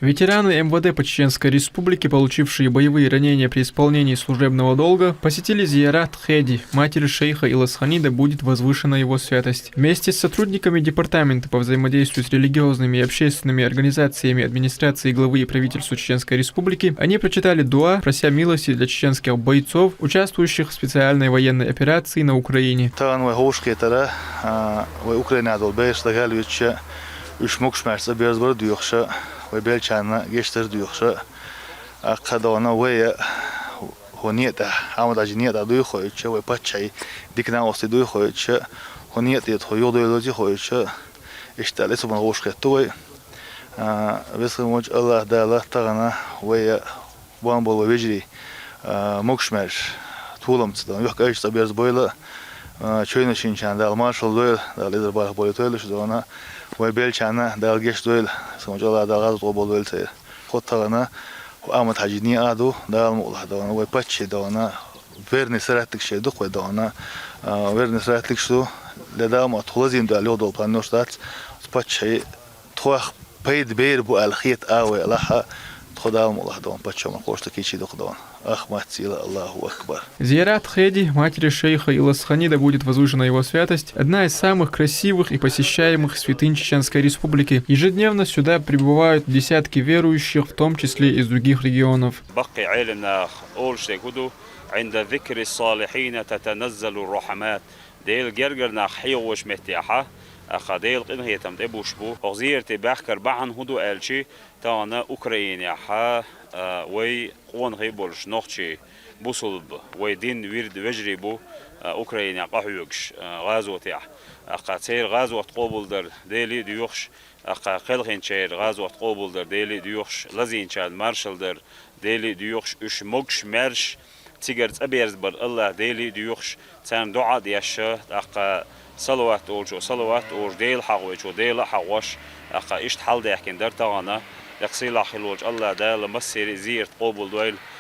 Ветераны МВД по Чеченской Республике, получившие боевые ранения при исполнении служебного долга, посетили зиярат Хеди, матери шейха Иласханида будет возвышена его святость. Вместе с сотрудниками Департамента по взаимодействию с религиозными и общественными организациями администрации главы и правительства Чеченской Республики они прочитали дуа, прося милости для чеченских бойцов, участвующих в специальной военной операции на Украине. وبيلشان جيشتر ديوخشة قدونا ويا هنيتا عمود عجنيتا دويخويتش وباتشي ديكنا وسط دويخويتش هنيت يدخل يوديلوجي خويتش اشتغلت من غوش كتوي بس موج الله داله تغنا ويا بامبول وبيجري مكشمش طولم تصدق يحكي ايش تبيرز بويلا شوينا شينشان دال مارشال دويل دال إذا باره بوليتويلش دونا وبيلشانا دال جيش دويل سمج الله دال غاز طوبول دويل سير خطرنا وأمد حاجني أدو دال مولها دونا وباتشي دونا فيرني سرعتك شيء دق دونا فيرني سرعتك شو لدا ما تخلصين دال يودول بانوش دات باتشي تخوخ بيد بير بو الخيط آوي لها خدا الله دونا باتشو ما قوشت كيشي دق دونا أخمات سيلا الله أكبر. Зиярат Хеди, матери шейха Иласханида будет возвышена его святость, одна из самых красивых и посещаемых святынь Чеченской Республики. Ежедневно сюда прибывают десятки верующих, в том числе из других регионов. عند ذكر الصالحين تتنزل الرحمات ديل جرجرنا حيوش متيحة أخديل قنهية تمتبوش بو أغزير تباخكر بعن هدو ألشي تانا أوكرانيا حا وي قوان غيبولش نوخشي بوصلب وي دين ويرد وجري بو أوكرانيا قحيوكش غازو تيح أخا تسير غازو تقوبل در ديلي ديوخش أخا قلخين شير غازو تقوبل در ديلي ديوخش لزين شال مارشل در ديلي ديوخش اش موكش مرش تيجرت أبيرز بر الله ديلي ديوخش تان دعاء دياشة أخا صلوات أولشو صلوات أول ديل حقوش وديل حقوش أخا إشت حال ديحكين در تغانا يقصي لا خلوج الله دال مسير زيرت قوبل دويل